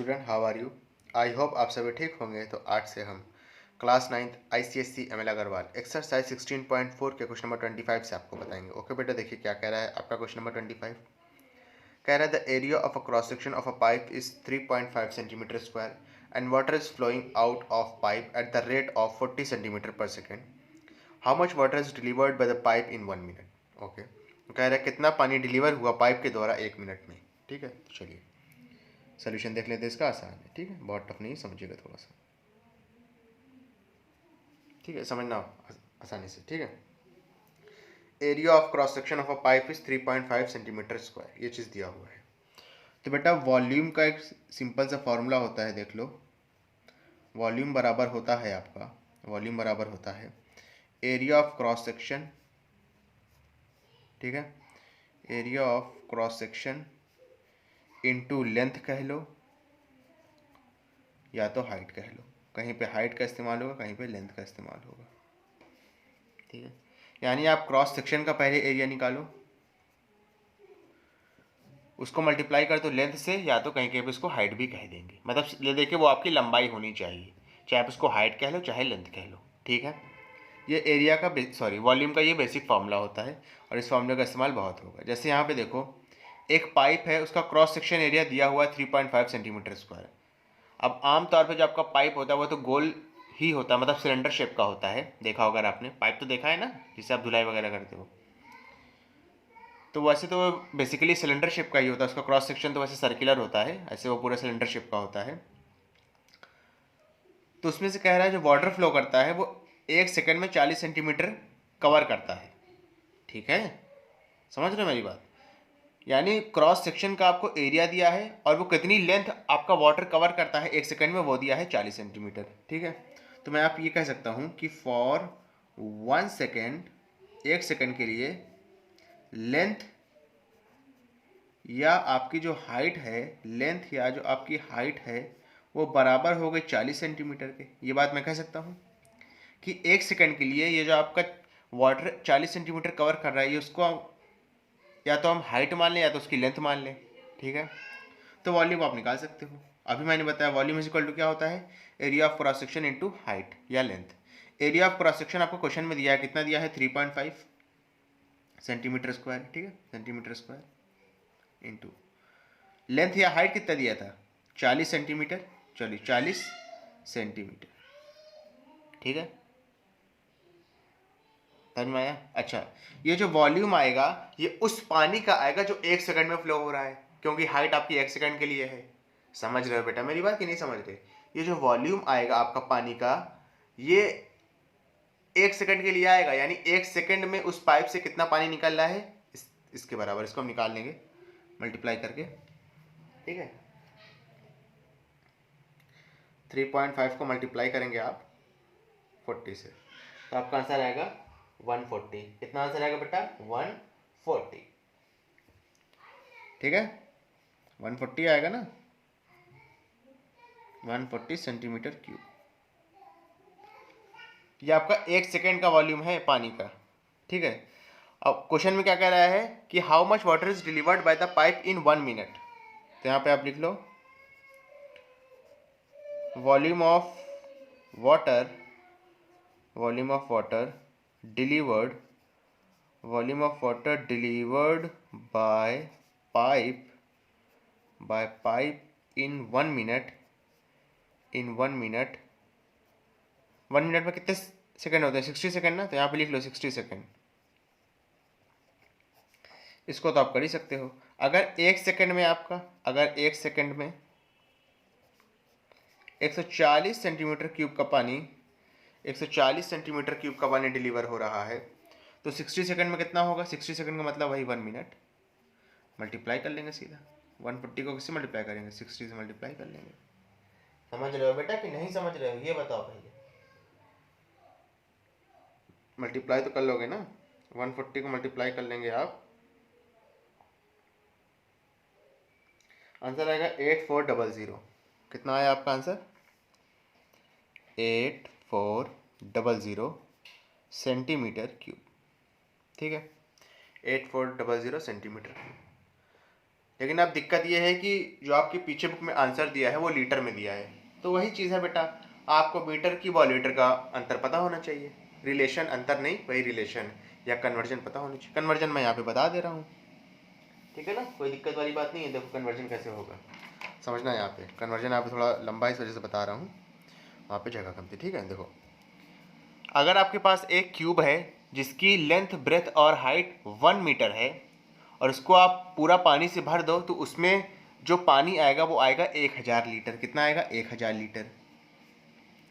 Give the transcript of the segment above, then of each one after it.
Student, how are you? I hope आप सभी ठीक होंगे। तो आज से हम class 9th ICSE ML Agarwal exercise 16.4 के क्वेश्चन नंबर 25 से आपको बताएंगे। ओके बेटा, देखिए क्या कह रहा है आपका क्वेश्चन नंबर 25। कह रहा है the area of a cross section of a pipe is 3.5 centimetre square and water is flowing out of pipe at the rate of 40 centimetre per second. How much water is delivered by the pipe in 1 minute. Okay, कह रहा है कितना पानी deliver हुआ pipe के द्वारा 1 minute में। ठीक है, तो चलिए सोल्यूशन देख लेते हैं। इसका आसान है, ठीक है, बहुत टफ नहीं, समझिएगा थोड़ा सा, ठीक है, समझना आसानी से। ठीक है, area of cross section of a pipe is 3.5 centimetre square, ये चीज़ दिया हुआ है। तो बेटा वॉल्यूम का एक सिंपल सा फॉर्मूला होता है, देख लो। वॉल्यूम बराबर होता है आपका, वॉल्यूम बराबर होता है एरिया ऑफ क्रॉस सेक्शन, ठीक है, area of cross section into length कह लो या तो हाइट कह लो। कहीं पे हाइट का इस्तेमाल होगा, कहीं पे लेंथ का इस्तेमाल होगा। ठीक है, यानी आप क्रॉस सेक्शन का पहले एरिया निकालो, उसको मल्टीप्लाई कर दो लेंथ से, या तो कहीं कहीं पे इसको हाइट भी कह देंगे। मतलब ये देखिए वो आपकी लंबाई होनी चाहिए, चाहे आप इसको हाइट कह लो चाहे लेंथ कह लो। ठीक है, ये एरिया का वॉल्यूम का ये बेसिक फार्मूला होता है और इस फार्मूले का इस्तेमाल बहुत होगा। जैसे यहाँ पे देखो एक पाइप है, उसका क्रॉस सेक्शन एरिया दिया हुआ है 3.5 सेंटीमीटर स्क्वायर। अब आमतौर पर जो आपका पाइप होता है वो तो गोल ही होता है, मतलब सिलेंडर शेप का होता है। देखा होगा आपने, पाइप तो देखा है ना, जिससे आप धुलाई वगैरह करते हो। तो वैसे तो बेसिकली सिलेंडर शेप का ही होता है, उसका क्रॉस सेक्शन तो वैसे सर्कुलर होता है, ऐसे वो पूरा सिलेंडर शेप का होता है। तो उसमें से कह रहा है जो वाटर फ्लो करता है वो 1 सेकंड में 40 सेंटीमीटर कवर करता है। ठीक है, समझ रहे हो मेरी बात? यानी क्रॉस सेक्शन का आपको एरिया दिया है और वो कितनी लेंथ आपका वाटर कवर करता है 1 सेकंड में, वो दिया है 40 सेंटीमीटर। ठीक है, तो मैं आप ये कह सकता हूँ कि फॉर 1 सेकेंड, 1 सेकंड के लिए लेंथ या आपकी जो हाइट है, लेंथ या जो आपकी हाइट है वो बराबर हो गई 40 सेंटीमीटर के। ये बात मैं कह सकता हूँ कि 1 सेकंड के लिए ये जो आपका वाटर 40 सेंटीमीटर कवर कर रहा है, ये उसको या तो हम हाइट मान लें या तो उसकी लेंथ मान लें। ठीक है, तो वॉल्यूम आप निकाल सकते हो। अभी मैंने बताया वॉल्यूम इज इक्वल टू क्या होता है, area of cross section into height या length. Area of cross section आपको क्वेश्चन में दिया है, कितना दिया है, 3.5 सेंटीमीटर स्क्वायर। ठीक है, सेंटीमीटर स्क्वायर इनटू लेंथ या हाइट कितना दिया था, 40 सेंटीमीटर। चलिए 40 सेंटीमीटर, ठीक है, समझ में आया? अच्छा, ये जो वॉल्यूम आएगा ये उस पानी का आएगा जो 1 सेकंड में फ्लो हो रहा है, क्योंकि हाइट आपकी 1 सेकंड के लिए है। समझ रहे हो बेटा मेरी बात कि नहीं समझ रहे? ये जो वॉल्यूम आएगा आपका पानी का, ये 1 सेकंड के लिए आएगा, यानी 1 सेकंड में उस पाइप से कितना पानी निकल रहा है इसके बराबर। इसको हम निकाल लेंगे मल्टीप्लाई करके। ठीक है, 3.5 को मल्टीप्लाई करेंगे आप 40 से, तो आपका आंसर आएगा 140। कितना आंसर आएगा बेटा, 140। ठीक है, 140 आएगा ना, 140 सेंटीमीटर क्यूब। ये आपका 1 सेकेंड का वॉल्यूम है पानी का। ठीक है, अब क्वेश्चन में क्या कह रहा है कि how much water is delivered by the pipe in 1 minute. तो यहाँ पे आप लिख low volume of water, volume of water delivered, volume of water delivered by pipe, bye pipe in 1 minute, in 1 minute. 1 minute में कितने second होते हैं, 60 second ना, तो यहाँ पे लिख लो 60 सेकंड। इसको तो आप कर ही सकते हो। अगर 1 सेकंड में आपका, अगर 1 सेकंड में 140 सेंटीमीटर क्यूब का पानी, 140 सेंटीमीटर क्यूब का पानी डिलीवर हो रहा है, तो 60 सेकंड में कितना होगा, 60 सेकंड का मतलब वही 1 मिनट। मल्टीप्लाई कर लेंगे सीधा, 140 को किससे मल्टीप्लाई करेंगे, 60 से मल्टीप्लाई कर लेंगे। समझ रहे हो बेटा कि नहीं समझ रहे हो, ये बताओ पहले। मल्टीप्लाई तो कर लोगे ना, 140 को मल्टीप्लाई कर लेंगे आप, आंसर आएगा 8400। कितना आया आपका आंसर, 8400 सेंटीमीटर क्यूब। ठीक है, 8400 सेंटीमीटर क्यूब। लेकिन अब दिक्कत ये है कि जो आपके पीछे बुक में आंसर दिया है वो लीटर में दिया है। तो वही चीज़ है बेटा, आपको मीटर की व लीटर का अंतर पता होना चाहिए। रिलेशन, अंतर नहीं, वही रिलेशन या कन्वर्जन पता होनी चाहिए। कन्वर्जन मैं यहाँ पे बता दे रहा हूँ, ठीक है ना, कोई दिक्कत वाली बात नहीं है। देखो कन्वर्जन कैसे होगा समझना। यहाँ पे कन्वर्जन यहाँ पे थोड़ा लंबा इस वजह से बता रहा हूँ, वहाँ पे जगह कम थी, ठीक है। देखो, अगर आपके पास एक क्यूब है जिसकी लेंथ, ब्रेथ और हाइट 1 मीटर है और उसको आप पूरा पानी से भर दो तो उसमें जो पानी आएगा वो आएगा 1000 लीटर। कितना आएगा? 1000 लीटर।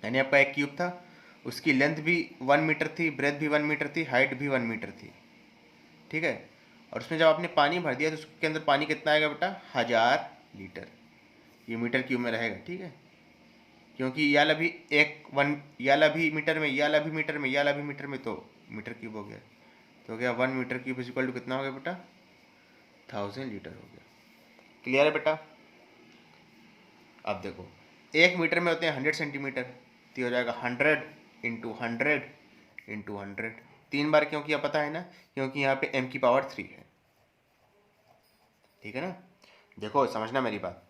यानी आपका एक क्यूब था, उसकी लेंथ भी 1 मीटर थी, ब्रेथ भी 1 मीटर थी, हाइट भी 1 मीटर थी, ठीक है। और उसमें जब आपने पानी भर दिया तो उसके अंदर पानी कितना आएगा बेटा? 1000 लीटर। ये मीटर क्यूब में रहेगा, ठीक है, क्योंकि याला भी एक वन, याला भी मीटर में, याला भी मीटर में, याला भी मीटर में, तो मीटर क्यूब हो गया। तो हो गया 1 metre cube is equal to कितना हो गया बेटा? 1000 लीटर हो गया। क्लियर है बेटा? अब देखो, 1 मीटर में होते हैं 100 सेंटीमीटर, तो हो जाएगा 100 इंटू 100 इंटू 100। 3 बार क्यों किया पता है ना? क्योंकि यहाँ पे m की पावर 3 है, ठीक है ना। देखो समझना मेरी बात,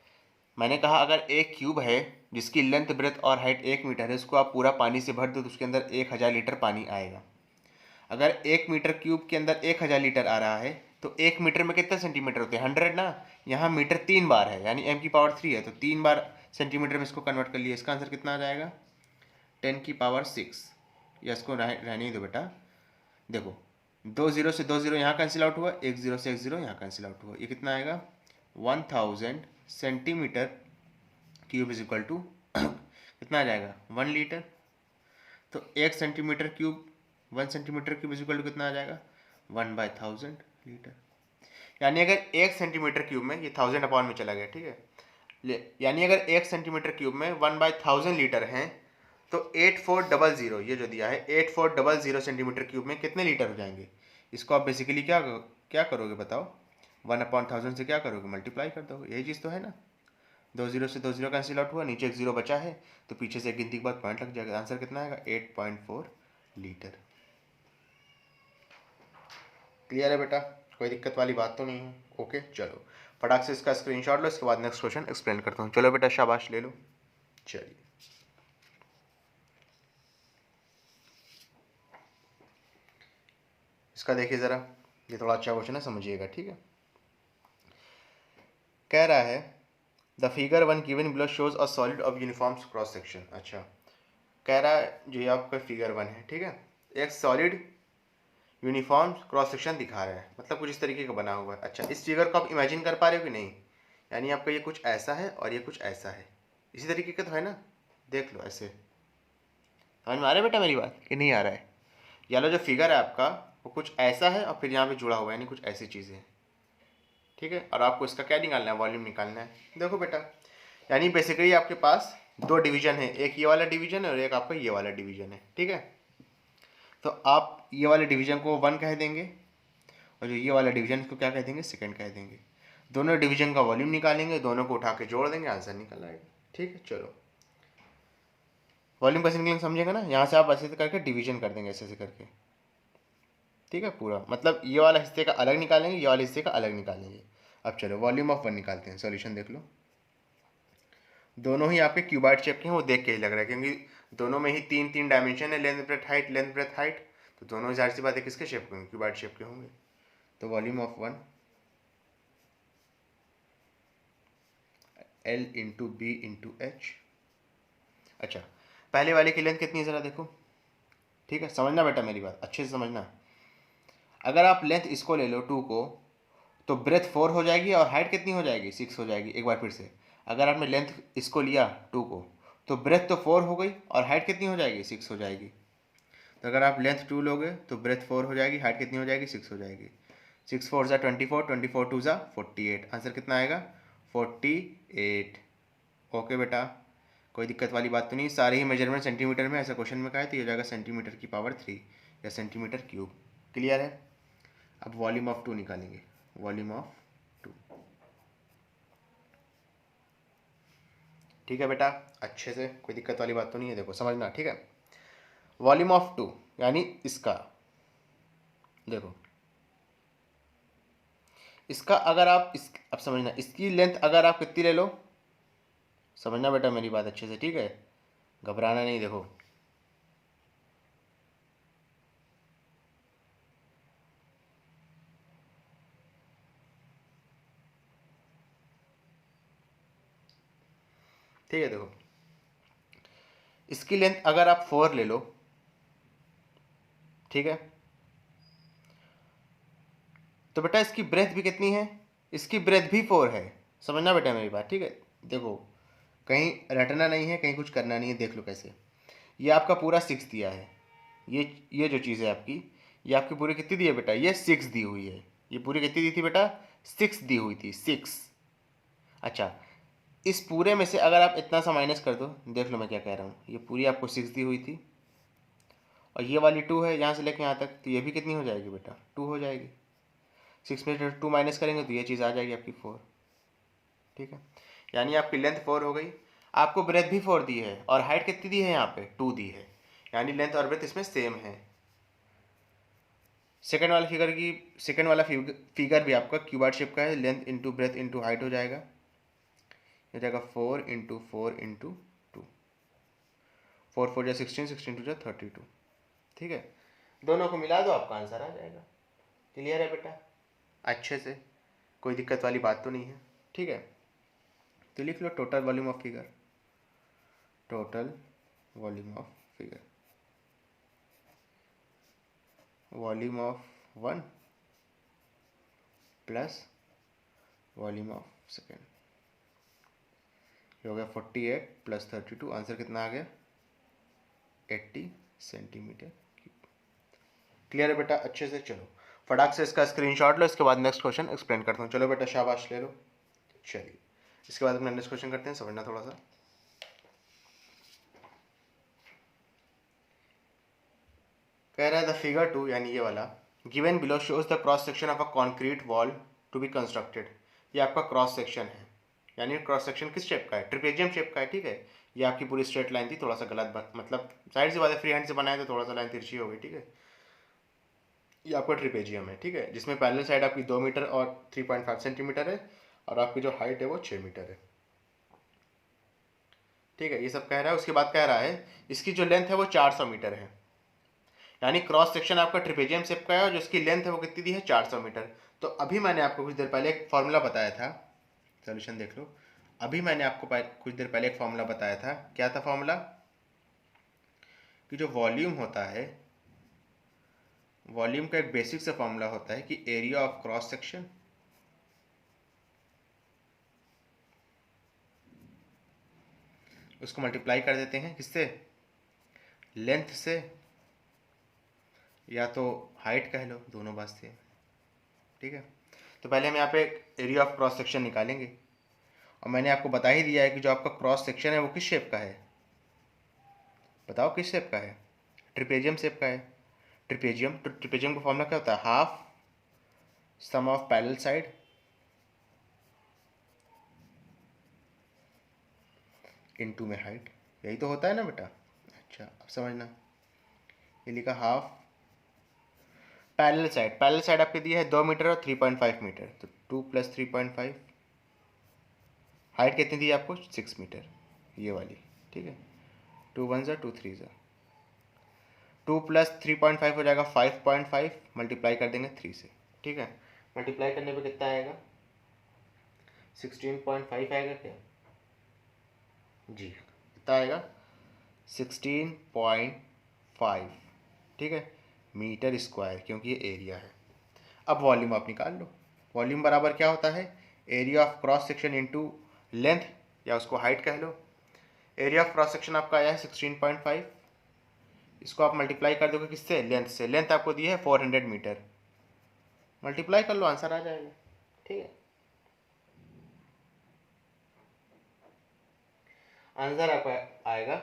मैंने कहा अगर एक क्यूब है जिसकी लेंथ, ब्रेथ और हाइट 1 मीटर है, उसको आप पूरा पानी से भर दो तो उसके अंदर 1000 लीटर पानी आएगा। अगर 1 मीटर क्यूब के अंदर 1000 लीटर आ रहा है तो 1 मीटर में कितने सेंटीमीटर होते हैं? 100 ना। यहाँ मीटर 3 बार है, यानी m की पावर 3 है, तो 3 बार सेंटीमीटर में इसको कन्वर्ट कर लिया। इसका आंसर कितना आ जाएगा? 10 की पावर 6। या इसको रहने ही दो बेटा। देखो, 2 जीरो से 2 जीरो यहाँ कैंसिल आउट हुआ, 1 जीरो से 1 जीरो यहाँ कैंसिल आउट हुआ। ये कितना आएगा? 1000 centimetre cube is equal to कितना आ जाएगा? 1 लीटर। तो 1 centimetre cube, 1 centimetre cube is equal to कितना आ जाएगा? 1/1000 लीटर। यानी अगर 1 सेंटीमीटर क्यूब में, ये 1000 अपॉन में चला गया, ठीक है, यानी अगर 1 सेंटीमीटर क्यूब में 1/1000 लीटर हैं तो 8400, ये जो दिया है 8400 सेंटीमीटर क्यूब में कितने लीटर हो जाएंगे? इसको आप बेसिकली क्या क्या करोगे बताओ? 1/1000 से क्या करोगे? मल्टीप्लाई कर दोगे। यही चीज़ तो है ना। 2 जीरो से 2 जीरो कैंसिल आउट हुआ, नीचे एक जीरो बचा है तो पीछे से गिनती के बाद पॉइंट लग जाएगा। आंसर कितना आएगा? 8.4 लीटर। क्लियर है बेटा? कोई दिक्कत वाली बात तो नहीं है? ओके, चलो फटाक से इसका स्क्रीनशॉट लो, इसके बाद नेक्स्ट क्वेश्चन एक्सप्लेन करता हूँ। चलो बेटा, शाबाश ले लो। चलिए, इसका देखिए ज़रा, ये थोड़ा अच्छा क्वेश्चन है, समझिएगा, ठीक है। कह रहा है the figure 1 given below shows a solid of uniform cross section. अच्छा, कह रहा है जो ये आपका फिगर 1 है, ठीक है, एक सॉलिड यूनिफॉर्म क्रॉस सेक्शन दिखा रहा है, मतलब कुछ इस तरीके का बना हुआ है। अच्छा, इस फिगर को आप इमेजिन कर पा रहे हो कि नहीं? यानी आपका ये कुछ ऐसा है और ये कुछ ऐसा है, इसी तरीके का तो है ना। देख लो ऐसे, समझ में आ रहा है बेटा मेरी बात कि नहीं आ रहा है? या लो जो फिगर है आपका वो कुछ ऐसा है और फिर यहाँ पे जुड़ा हुआ है, यानी कुछ ऐसी चीज़ें हैं, ठीक है। और आपको इसका क्या निकालना है? वॉल्यूम निकालना है। देखो बेटा, यानी बेसिकली आपके पास दो डिवीजन है, एक ये वाला डिवीजन है और एक आपका ये वाला डिवीजन है, ठीक है। तो आप ये वाले डिवीजन को 1 कह देंगे और जो ये वाला डिवीजन को क्या कह देंगे? सेकंड कह देंगे। दोनों डिवीजन का वॉल्यूम निकालेंगे, दोनों को उठा के जोड़ देंगे, आंसर निकल आएगा, ठीक है। चलो, वॉल्यूम कैसे निकलेंगे समझेगा ना। यहाँ से आप ऐसे करके डिवीजन कर देंगे, ऐसे ऐसे करके, ठीक है। पूरा मतलब ये वाला हिस्से का अलग निकालेंगे, ये वाले हिस्से का अलग निकालेंगे। अब चलो वॉल्यूम ऑफ 1 निकालते हैं। सॉल्यूशन देख लो, दोनों ही आपके क्यूबाइड शेप के हैं, वो देख के ही लग रहा है क्योंकि दोनों में ही 3 डायमेंशन है, length breadth height, length breadth height, तो दोनों जाहिर सी बात है किसके शेप के होंगे? क्यूबाइड शेप के होंगे। तो volume of 1 L into B into H. अच्छा, पहले वाले की लेंथ कितनी है ज़रा देखो, ठीक है। समझना बेटा मेरी बात, अच्छे से समझना। अगर आप लेंथ इसको ले लो 2 को, तो ब्रेथ 4 हो जाएगी और हाइट कितनी हो जाएगी? 6 हो जाएगी। एक बार फिर से, अगर आपने लेंथ इसको लिया 2 को, तो ब्रेथ तो 4 हो गई और हाइट कितनी हो जाएगी? 6 हो जाएगी। तो अगर आप लेंथ 2 लोगे तो ब्रेथ 4 हो जाएगी, हाइट कितनी हो जाएगी? 6 हो जाएगी। 6 4 ज़ा 24, 24 2 ज़ा 48। आंसर कितना आएगा? 48। ओके बेटा, कोई दिक्कत वाली बात तो नहीं। सारे ही मेजरमेंट सेंटीमीटर में, ऐसा क्वेश्चन में कहा है तो ये हो जाएगा सेंटीमीटर की पावर 3 या सेंटीमीटर क्यूब। क्लियर है? अब वॉल्यूम ऑफ 2 निकालेंगे। वॉल्यूम ऑफ 2, ठीक है बेटा, अच्छे से, कोई दिक्कत वाली बात तो नहीं है। देखो समझना, ठीक है। वॉल्यूम ऑफ 2 यानी इसका, देखो इसका अगर आप अब समझना, इसकी लेंथ अगर आप कितनी ले लो, समझना बेटा मेरी बात अच्छे से, ठीक है, घबराना नहीं। देखो ठीक है, देखो इसकी लेंथ अगर आप 4 ले लो, ठीक है, तो बेटा इसकी ब्रेथ भी कितनी है, इसकी ब्रेथ भी 4 है। समझना बेटा मेरी बात, ठीक है। देखो कहीं रटना नहीं है, कहीं कुछ करना नहीं है, देख लो कैसे। ये आपका पूरा 6 दिया है, ये जो चीज़ है आपकी, ये आपकी पूरी कितनी दी है बेटा, ये 6 दी हुई है। ये पूरी कितनी दी थी बेटा, 6 दी हुई थी, 6। अच्छा, इस पूरे में से अगर आप इतना सा माइनस कर दो, देख लो मैं क्या कह रहा हूँ, ये पूरी आपको 6 दी हुई थी और ये वाली 2 है यहाँ से लेके यहाँ तक, तो ये भी कितनी हो जाएगी बेटा, 2 हो जाएगी। 6 में से 2 माइनस करेंगे तो ये चीज़ आ जाएगी आपकी 4, ठीक है। यानी आपकी लेंथ 4 हो गई, आपको ब्रेथ भी 4 दी है और हाइट कितनी दी है यहाँ पे, 2 दी है, यानी लेंथ और ब्रेथ इसमें सेम है। सेकंड वाला फिगर भी आपका क्यूबॉइड शेप का है, length into breadth into height हो जाएगा, हो जाएगा 4 इंटू 4 इंटू 2, 4 4 जा 16, 16 2 जा 32, ठीक है। दोनों को मिला दो, आपका आंसर आ जाएगा। क्लियर है बेटा, अच्छे से, कोई दिक्कत वाली बात तो नहीं है, ठीक है। तो लिख लो total volume of figure, total volume of figure, volume of 1 plus volume of second, ये हो गया 48 प्लस 32, आंसर कितना आ गया, 80 सेंटीमीटर क्यूब। क्लियर है बेटा, अच्छे से। चलो फटाक से इसका स्क्रीनशॉट लो, इसके बाद नेक्स्ट क्वेश्चन एक्सप्लेन करता हूँ। चलो बेटा शाबाश ले लो। चलिए इसके बाद अपना नेक्स्ट क्वेश्चन करते हैं, समझना थोड़ा सा। कह रहा है द फिगर 2 यानी ये वाला, given below shows the cross section of a concrete wall to be constructed. ये आपका क्रॉस सेक्शन है, यानी क्रॉस सेक्शन किस शेप का है, ट्रिपेजियम शेप का है, ठीक है। ये आपकी पूरी स्ट्रेट लाइन थी, थोड़ा सा गलत मतलब साइड से बात है, फ्री हैंड से बनाया तो थोड़ा सा लाइन तिरछी हो गई, ठीक है। ये आपका ट्रिपेजियम है, ठीक है, जिसमें पैरेलल साइड आपकी 2 मीटर और 3.5 सेंटीमीटर है और आपकी जो हाइट है वो 6 मीटर है, ठीक है। ये सब कह रहा है, उसके बाद कह रहा है इसकी जो लेंथ है वो 400 मीटर है, यानी क्रॉस सेक्शन आपका ट्रिपेजियम शेप का है और जो इसकी लेंथ है वो कितनी दी है, 400 मीटर। तो अभी मैंने आपको कुछ देर पहले एक फॉर्मूला बताया था, सोल्यूशन देख लो। अभी मैंने आपको कुछ देर पहले एक फॉर्मूला बताया था, क्या था फॉर्मूला, कि जो वॉल्यूम होता है, वॉल्यूम का एक बेसिक सा फॉर्मूला होता है कि एरिया ऑफ क्रॉस सेक्शन उसको मल्टीप्लाई कर देते हैं किससे, लेंथ से, या तो हाइट कह लो, दोनों बात से, ठीक है। तो पहले हम यहाँ पे एरिया ऑफ क्रॉस सेक्शन निकालेंगे और मैंने आपको बता ही दिया है कि जो आपका क्रॉस सेक्शन है वो किस शेप का है, बताओ किस शेप का है, ट्रिपेजियम शेप का है। ट्रिपेजियम का फॉर्मूला क्या होता है, half sum of parallel side into में हाइट, यही तो होता है ना बेटा। अच्छा अब समझना, ये लिखा हाफ पैरेलल साइड आपके दिया है 2 मीटर और 3.5 मीटर, तो 2 प्लस 3.5, हाइट कितनी दी है आपको, 6 मीटर, ये वाली, ठीक है। 2 1 ज़ा 2 3 ज़ा 2 प्लस 3.5 हो जाएगा 5.5, मल्टीप्लाई कर देंगे 3 से, ठीक है। मल्टीप्लाई करने पे कितना आएगा, 16.5 आएगा क्या, जी कितना आएगा, 16.5, ठीक है, मीटर स्क्वायर, क्योंकि ये एरिया है। अब वॉल्यूम आप निकाल लो, वॉल्यूम बराबर क्या होता है, area of cross section into length, या उसको हाइट कह लो। एरिया ऑफ क्रॉस सेक्शन आपका आया है 16.5, इसको आप मल्टीप्लाई कर दोगे किससे, लेंथ से, लेंथ आपको दी है 400 मीटर, मल्टीप्लाई कर लो आंसर आ जाएगा, ठीक है। आंसर आपका आएगा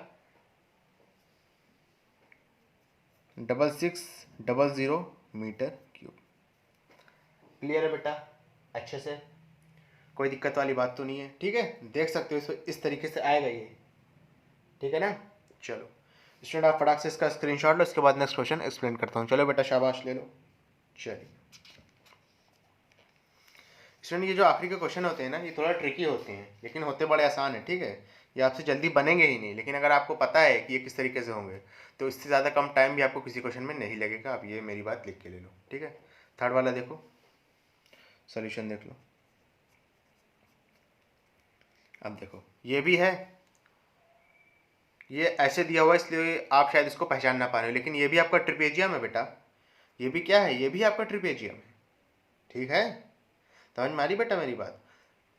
6600 मीटर क्यूब। क्लियर है बेटा, अच्छे से, कोई दिक्कत वाली बात तो नहीं है, ठीक है। देख सकते हो इस तरीके से आएगा ये, ठीक है ना। चलो स्टूडेंट आप फटाक से इसका स्क्रीनशॉट लो, इसके बाद नेक्स्ट क्वेश्चन एक्सप्लेन करता हूँ। चलो बेटा शाबाश ले लो। चलिए स्टूडेंट ये जो आखिरी के क्वेश्चन होते हैं ना, ये थोड़ा ट्रिकी होते हैं, लेकिन होते बड़े आसान है, ठीक है। ये आपसे जल्दी बनेंगे ही नहीं, लेकिन अगर आपको पता है कि ये किस तरीके से होंगे तो इससे ज़्यादा कम टाइम भी आपको किसी क्वेश्चन में नहीं लगेगा। आप ये मेरी बात लिख के ले लो, ठीक है। थर्ड वाला देखो, सॉल्यूशन देख लो। अब देखो ये भी है, ये ऐसे दिया हुआ है इसलिए आप शायद इसको पहचान ना पा रहे हो, लेकिन ये भी आपका ट्रिपेजियम है बेटा। ये भी क्या है, ये भी आपका ट्रिपेजियम है, ठीक है। समझ में आ रही बेटा मेरी बात।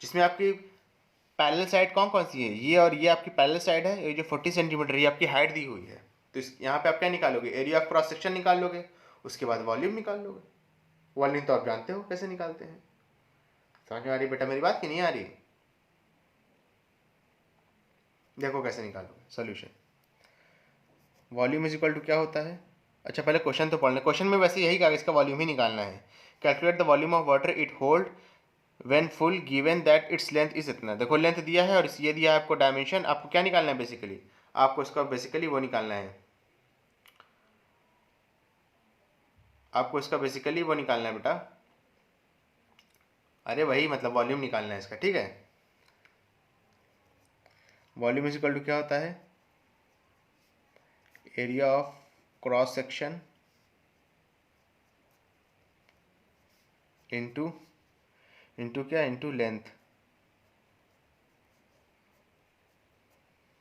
जिसमें आपकी पैरेलल साइड कौन कौन सी है, ये और ये आपकी पैरेलल साइड है। ये जो 40 सेंटीमीटर ये आपकी हाइट दी हुई है, तो इस यहाँ पे आप क्या निकालोगे, एरिया ऑफ क्रॉस सेक्शन निकाल लोगे, उसके बाद वॉल्यूम निकाल लोगे। वॉल्यूम तो आप जानते हो कैसे निकालते हैं। समझ में आ रही बेटा मेरी बात कि नहीं आ रही? देखो कैसे निकालोगे solution. Volume is equal to क्या होता है, अच्छा पहले क्वेश्चन तो पढ़ लें। क्वेश्चन में वैसे यही कहा इसका वॉल्यूम ही निकालना है। Calculate the volume of water it hold when full given that its length is इतना। देखो लेंथ दिया है और ये दिया है आपको डायमेंशन। आपको क्या निकालना है बेसिकली, आपको इसका बेसिकली वो निकालना है, आपको इसका बेसिकली वो निकालना है बेटा, अरे वही मतलब वॉल्यूम निकालना है इसका, ठीक है। वॉल्यूम इज इक्वल टू क्या होता है, area of cross section into into क्या, इंटू लेंथ।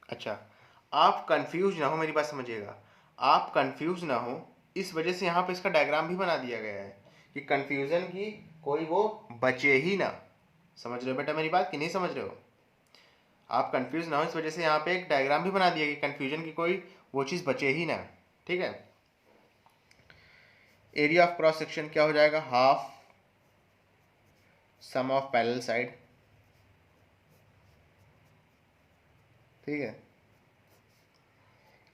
अच्छा आप कंफ्यूज ना हो, मेरी बात समझिएगा, आप कंफ्यूज ना हो, इस वजह से यहाँ पे इसका डायग्राम भी बना दिया गया है कि कंफ्यूजन की कोई वो बचे ही ना। समझ रहे हो बेटा मेरी बात कि नहीं समझ रहे हो? आप कंफ्यूज ना हो, इस वजह से यहाँ पे एक डायग्राम भी बना दिया कि कंफ्यूजन की कोई वो चीज़ बचे ही ना, ठीक है। एरिया ऑफ क्रॉस सेक्शन क्या हो जाएगा, half sum of parallel side, ठीक है,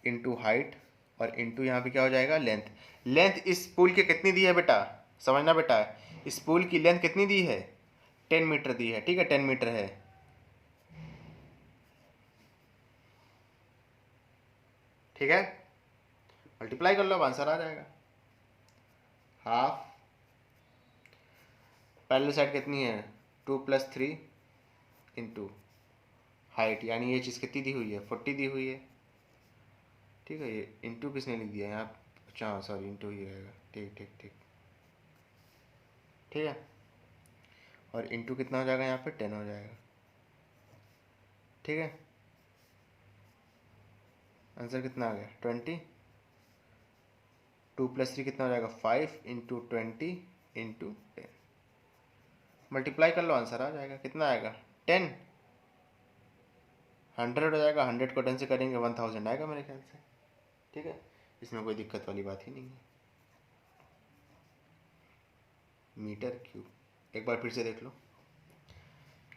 इनटू हाइट, और इनटू यहाँ पे क्या हो जाएगा, लेंथ। लेंथ इस पुल की कितनी दी है बेटा, समझना बेटा, इस पुल की लेंथ कितनी दी है, 10 मीटर दी है, ठीक है, 10 मीटर है, ठीक है। मल्टीप्लाई कर लो, अब आंसर आ जाएगा। हाफ पैरेलल साइड कितनी है, 2 + 3 इंटू हाइट, यानी ये चीज़ कितनी दी हुई है, 40 दी हुई है, ठीक है। ये इंटू किसने लिख दिया यहाँ, अच्छा हाँ सॉरी, इंटू ही रहेगा, ठीक ठीक ठीक, ठीक है। और इंटू कितना हो जाएगा यहाँ पे, 10 हो जाएगा, ठीक है। आंसर कितना आ गया, 20। 2 + 3 कितना हो जाएगा, 5 इंटू 20 इंटू 10। मल्टीप्लाई कर लो, आंसर आ जाएगा, कितना आएगा, 10। 100 हो जाएगा, 100 को 10 से करेंगे 1000 आएगा मेरे ख्याल से, ठीक है। इसमें कोई दिक्कत वाली बात ही नहीं है। मीटर क्यूब एक बार फिर से देख लो।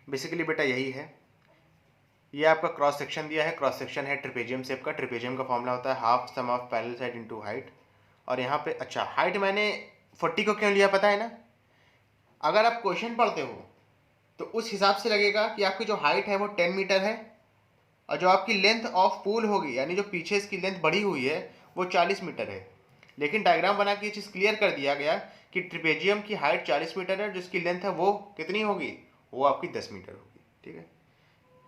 बेसिकली बेटा यही है, ये आपका क्रॉस सेक्शन दिया है, क्रॉस सेक्शन है ट्रिपेजियम शेप का। ट्रिपेजियम का फॉर्मूला होता है half sum of parallel side into height. और यहाँ पे अच्छा हाइट मैंने 40 को क्यों लिया पता है ना, अगर आप क्वेश्चन पढ़ते हो तो उस हिसाब से लगेगा कि आपकी जो हाइट है वो 10 मीटर है, और जो आपकी लेंथ ऑफ पूल होगी, यानी जो पीछे इसकी लेंथ बढ़ी हुई है वो 40 मीटर है। लेकिन डायग्राम बना के ये चीज़ क्लियर कर दिया गया कि ट्रिपेजियम की हाइट 40 मीटर है, जिसकी लेंथ है वो कितनी होगी, वो आपकी 10 मीटर होगी, ठीक है।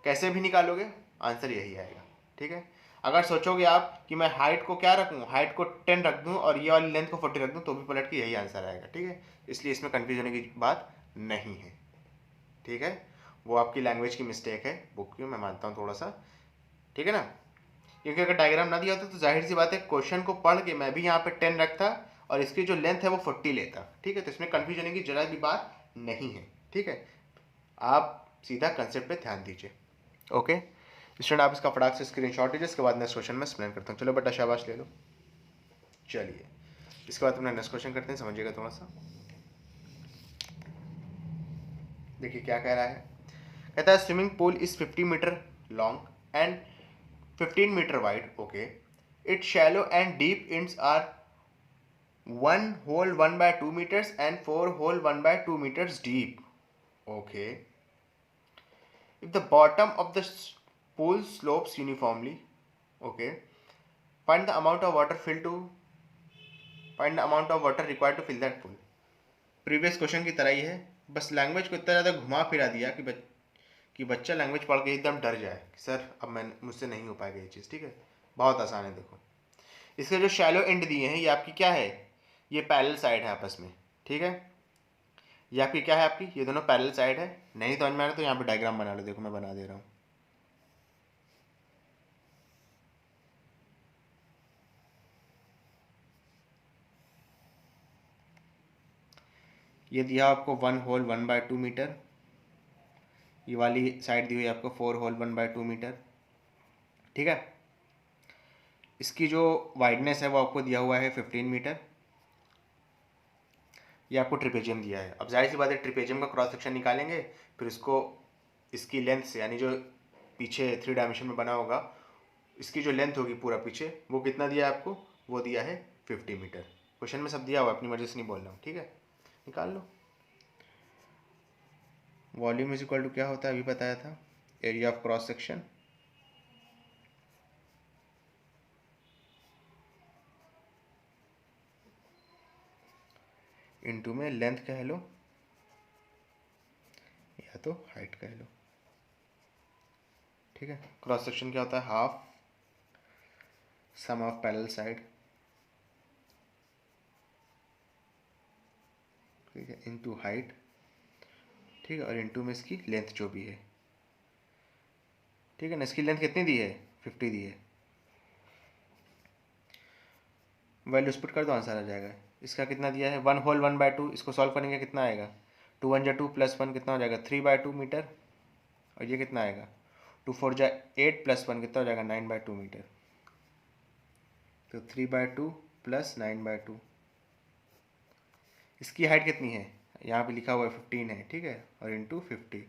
कैसे भी निकालोगे आंसर यही आएगा, ठीक है। अगर सोचोगे आप कि मैं हाइट को क्या रखूँ, हाइट को 10 रख दूँ और ये वाली लेंथ को 40 रख दूँ, तो भी पलट के यही आंसर आएगा, ठीक है। इसलिए इसमें कन्फ्यूज होने की बात नहीं है, ठीक है। वो आपकी लैंग्वेज की मिस्टेक है, बुक की, मैं मानता हूँ थोड़ा सा, ठीक है ना। क्योंकि अगर डायग्राम ना दिया होता तो जाहिर सी बात है क्वेश्चन को पढ़ के मैं भी यहाँ पे 10 रखता और इसकी जो लेंथ है वो 40 लेता, ठीक है। तो इसमें कन्फ्यूज होने की जरा भी बात नहीं है, ठीक है। आप सीधा कंसेप्ट पे ध्यान दीजिए, ओके। स्टूडेंट आप इसका फटाक से स्क्रीनशॉट लीजिए, इसके बाद नेक्स्ट क्वेश्चन में एक्सप्लेन करता हूँ। चलो बेटा शाबाश ले लो। चलिए इसके बाद अपना नेक्स्ट क्वेश्चन करते हैं, समझिएगा थोड़ा सा। देखिए क्या कह रहा है, कहता है swimming pool is 50 metre long and 15 metre wide, okay. It's shallow and deep ends are 1 hole 1/2 meters and 4 hole 1/2 meters deep, okay. If the bottom of the pool slopes uniformly, okay, find the amount of water required to fill that pool. Previous question की तरह ही है, बस language को इतना ज़्यादा घुमा फिरा दिया कि बच्चा लैंग्वेज पढ़ के एकदम डर जाए कि सर अब मैं मुझसे नहीं हो पाएगा ये चीज़। ठीक है, बहुत आसान है। देखो इसके जो शैलो एंड दिए हैं ये आपकी क्या है, ये पैरेलल साइड है आपस में। ठीक है, ये आपकी क्या है, आपकी ये दोनों पैरेलल साइड है। नहीं समझ में आ रहा तो यहाँ पे डायग्राम बना लो, देखो मैं बना दे रहा हूँ। ये दिया आपको 1 होल 1/2 मीटर, ये वाली साइड दी हुई है आपको 4 होल 1/2 मीटर। ठीक है, इसकी जो वाइडनेस है वो आपको दिया हुआ है 15 मीटर। ये आपको ट्रिपेजियम दिया है। अब जाहिर सी बात है ट्रिपेजियम का क्रॉस सेक्शन निकालेंगे, फिर इसको इसकी लेंथ से, यानी जो पीछे 3 डायमेंशन में बना होगा इसकी जो लेंथ होगी पूरा पीछे, वो कितना दिया है आपको, वो दिया है 50 मीटर। क्वेश्चन में सब दिया हुआ है, अपनी मर्जी से नहीं बोल रहा हूँ। ठीक है, निकाल लो। वॉल्यूम इज इक्वल टू क्या होता है, अभी बताया था, area of cross section into में लेंथ कह लो या तो हाइट कह लो। ठीक है, क्रॉस सेक्शन क्या होता है, half sum of parallel side, ठीक है, इनटू हाइट। ठीक है, और इनटू में इसकी लेंथ जो भी है। ठीक है ना, इसकी लेंथ कितनी दी है, 50 दी है। वैल्यूज पुट कर दो, आंसर आ जाएगा। इसका कितना दिया है, 1 होल 1/2, इसको सॉल्व करेंगे कितना आएगा, 2 1 जा 2 प्लस 1 कितना हो जाएगा 3/2 मीटर। और ये कितना आएगा 2 4 जा 8 प्लस 1 कितना हो जाएगा 9/2 मीटर। तो 3/2 प्लस 9/2। इसकी हाइट कितनी है, यहाँ पे लिखा हुआ है 15 है। ठीक है, और इंटू 50,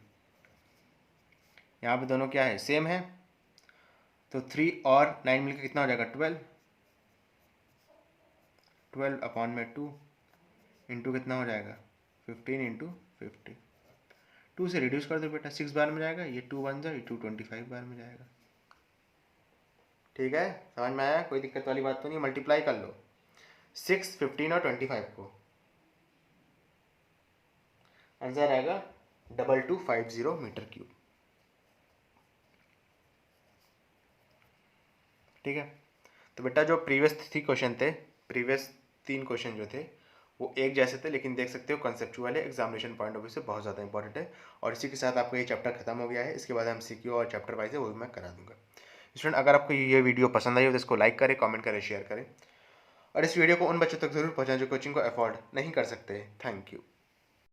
यहाँ पे दोनों क्या है, सेम है। तो 3 और 9 मिलकर कितना हो जाएगा 12, 12 अपॉन में 2 इंटू कितना हो जाएगा 15 इंटू 50। 2 से रिड्यूस कर दो बेटा, 6 बार में जाएगा, ये 2 1 जा, ये 2 25 बार में जाएगा। ठीक है, समझ में आया, कोई दिक्कत वाली बात तो नहीं। मल्टीप्लाई कर लो 6 15 और 25 को, आंसर आएगा 2250 मीटर क्यूब। ठीक है, तो बेटा जो प्रीवियस 3 क्वेश्चन थे, प्रीवियस 3 क्वेश्चन जो थे वो एक जैसे थे, लेकिन देख सकते हो कंसेप्चुअल है, एग्जामिनेशन पॉइंट ऑफ व्यू से बहुत ज़्यादा इंपॉर्टेंट है। और इसी के साथ आपका ये चैप्टर खत्म हो गया है। इसके बाद हम सीक्यू और चैप्टर वाइज है वो भी मैं करा दूंगा। स्टूडेंट, अगर आपको ये वीडियो पसंद आई हो तो इसको लाइक करें, कमेंट करें, शेयर करें, और इस वीडियो को उन बच्चों तक जरूर पहुँचाएं जो कोचिंग को अफोर्ड नहीं कर सकते। Thank you.